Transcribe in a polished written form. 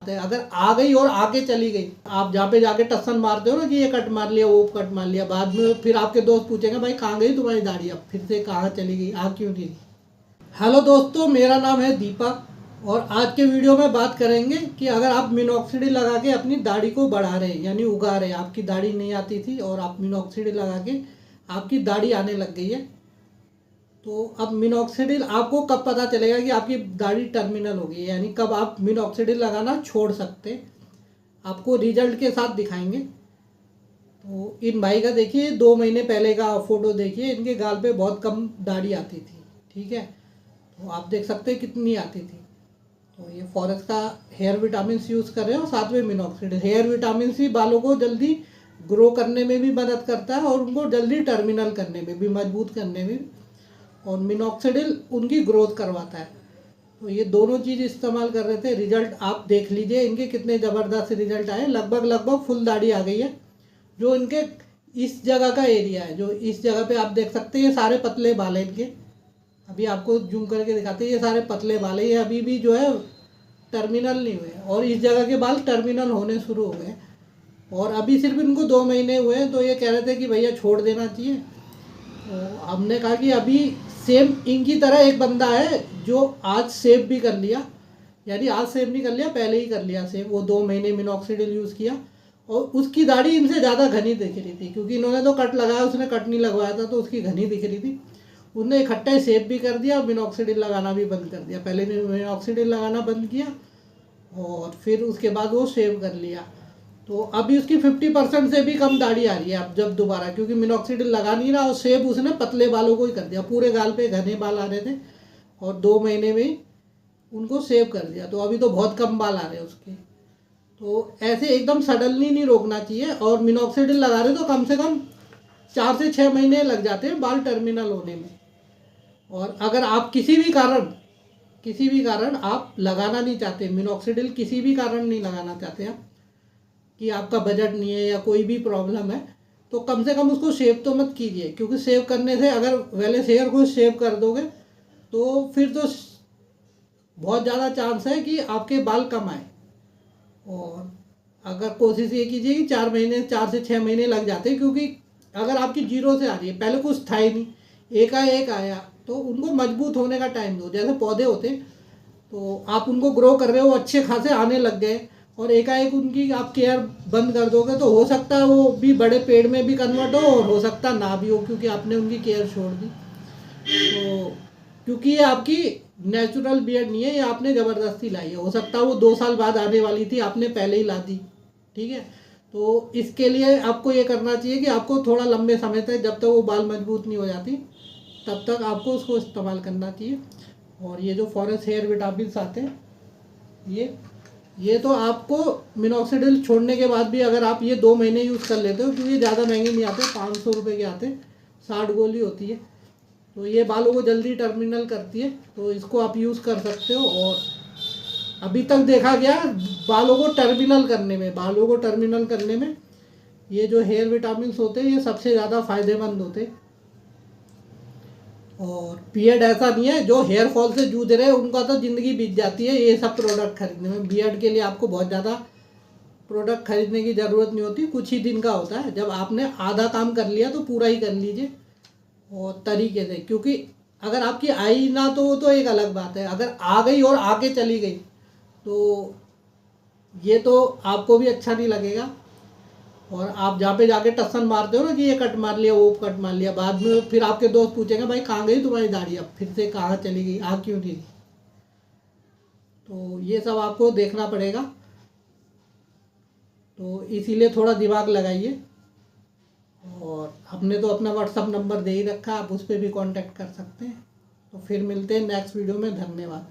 है। अगर आ गई और आगे चली गई, आप जहाँ पे जाके टसन मारते हो ना कि ये कट मार लिया वो कट मार लिया, बाद में फिर आपके दोस्त पूछेंगे भाई कहाँ गई तुम्हारी दाढ़ी, अब फिर से कहाँ चली गई, आ क्यों नहीं रही। हेलो दोस्तों, मेरा नाम है दीपक और आज के वीडियो में बात करेंगे कि अगर आप मिनॉक्सिडिल लगा के अपनी दाढ़ी को बढ़ा रहे हैं यानी उगा रहे हैं, आपकी दाढ़ी नहीं आती थी और आप मिनॉक्सिडिल लगा के आपकी दाढ़ी आने लग गई है, तो अब मिनॉक्सिडिल आपको कब पता चलेगा कि आपकी दाढ़ी टर्मिनल हो गई है, यानी कब आप मिनॉक्सिडिल लगाना छोड़ सकते, आपको रिजल्ट के साथ दिखाएंगे। तो इन भाई का देखिए 2 महीने पहले का फ़ोटो देखिए, इनके गाल पे बहुत कम दाढ़ी आती थी, ठीक है। तो आप देख सकते हैं कितनी आती थी। तो ये फॉरेस्ट का हेयर विटामिन यूज़ कर रहे हैं और साथ में मिनॉक्सिडिल। हेयर विटामिन सी बालों को जल्दी ग्रो करने में भी मदद करता है और उनको जल्दी टर्मिनल करने में भी, मजबूत करने में, और मिनॉक्सिडिल उनकी ग्रोथ करवाता है। तो ये दोनों चीज़ इस्तेमाल कर रहे थे। रिजल्ट आप देख लीजिए इनके कितने ज़बरदस्त रिजल्ट आए। लगभग फुल दाढ़ी आ गई है। जो इनके इस जगह का एरिया है, जो इस जगह पे आप देख सकते हैं, ये सारे पतले बाल हैं इनके। अभी आपको जूम करके दिखाते हैं, ये सारे पतले बाल हैं, ये अभी भी जो है टर्मिनल नहीं हुए, और इस जगह के बाल टर्मिनल होने शुरू हो गए। और अभी सिर्फ इनको 2 महीने हुए हैं, तो ये कह रहे थे कि भैया छोड़ देना चाहिए। तो हमने कहा कि अभी सेम इनकी तरह एक बंदा है जो आज सेव भी कर लिया, यानी आज सेव नहीं कर लिया, पहले ही कर लिया सेव। वो 2 महीने मिनॉक्सिडिल यूज़ किया और उसकी दाढ़ी इनसे ज़्यादा घनी दिख रही थी, क्योंकि इन्होंने तो कट लगाया, उसने कट नहीं लगवाया था, तो उसकी घनी दिख रही थी। उसने इकट्ठा ही सेव भी कर दिया और मिनॉक्सिडिल लगाना भी बंद कर दिया। पहले मिनॉक्सिडिल लगाना बंद किया और फिर उसके बाद वो सेव कर लिया। तो अभी उसकी 50% से भी कम दाढ़ी आ रही है अब जब दोबारा, क्योंकि मिनॉक्सिडिल लगा नहीं रहा और सेव उसने पतले बालों को ही कर दिया। पूरे गाल पे घने बाल आ रहे थे और 2 महीने में ही उनको सेव कर दिया। तो अभी तो बहुत कम बाल आ रहे हैं उसके। तो ऐसे एकदम सडनली नहीं रोकना चाहिए, और मिनॉक्सिडिल लगा रहे तो कम से कम 4 से 6 महीने लग जाते हैं बाल टर्मिनल होने में। और अगर आप किसी भी कारण आप लगाना नहीं चाहते मिनॉक्सिडिल, किसी भी कारण नहीं लगाना चाहते आप, कि आपका बजट नहीं है या कोई भी प्रॉब्लम है, तो कम से कम उसको सेव तो मत कीजिए। क्योंकि सेव करने से, अगर वेलेस हेयर को सेव कर दोगे तो फिर तो बहुत ज़्यादा चांस है कि आपके बाल कम आए। और अगर कोशिश ये कीजिए कि 4 से 6 महीने लग जाते हैं, क्योंकि अगर आपकी जीरो से आ रही है, पहले कुछ था ही नहीं, एकाएक आया, तो उनको मजबूत होने का टाइम दो। जैसे पौधे होते, तो आप उनको ग्रो कर रहे हो, अच्छे खासे आने लग गए, और एकाएक उनकी आप केयर बंद कर दोगे तो हो सकता है वो भी बड़े पेड़ में भी कन्वर्ट हो सकता ना भी हो, क्योंकि आपने उनकी केयर छोड़ दी। तो क्योंकि ये आपकी नेचुरल बियर्ड नहीं है, ये आपने ज़बरदस्ती लाई है। हो सकता है वो 2 साल बाद आने वाली थी, आपने पहले ही ला दी, ठीक है। तो इसके लिए आपको ये करना चाहिए कि आपको थोड़ा लंबे समय तक, जब तक वो बाल मजबूत नहीं हो जाती, तब तक आपको उसको इस्तेमाल करना चाहिए। और ये जो फॉरेस्ट हेयर विटामिन आते हैं, ये तो आपको मिनॉक्सिडिल छोड़ने के बाद भी अगर आप ये 2 महीने यूज़ कर लेते हो, क्योंकि ज़्यादा महंगे नहीं आते, 500 रुपये के आते, 60 गोली होती है। तो ये बालों को जल्दी टर्मिनल करती है, तो इसको आप यूज़ कर सकते हो। और अभी तक देखा गया बालों को टर्मिनल करने में ये जो हेयर विटामिन होते हैं, ये सबसे ज़्यादा फायदेमंद होते हैं। और बियर्ड ऐसा नहीं है, जो हेयर फॉल से जूझ रहे हैं उनका तो ज़िंदगी बीत जाती है ये सब प्रोडक्ट खरीदने में। बियर्ड के लिए आपको बहुत ज़्यादा प्रोडक्ट खरीदने की ज़रूरत नहीं होती, कुछ ही दिन का होता है। जब आपने आधा काम कर लिया तो पूरा ही कर लीजिए और तरीके से, क्योंकि अगर आपकी आई ना तो वो तो एक अलग बात है, अगर आ गई और आगे चली गई तो ये तो आपको भी अच्छा नहीं लगेगा। और आप जहाँ पे जाके टसन मारते हो ना कि ये कट मार लिया वो कट मार लिया, बाद में फिर आपके दोस्त पूछेंगे भाई कहाँ गई तुम्हारी दाढ़ी, अब फिर से कहाँ चली गई, आ क्यों नहीं रही। तो ये सब आपको देखना पड़ेगा, तो इसीलिए थोड़ा दिमाग लगाइए। और हमने तो अपना व्हाट्सअप नंबर दे ही रखा, आप उस पर भी कांटेक्ट कर सकते हैं। तो फिर मिलते हैं नेक्स्ट वीडियो में। धन्यवाद।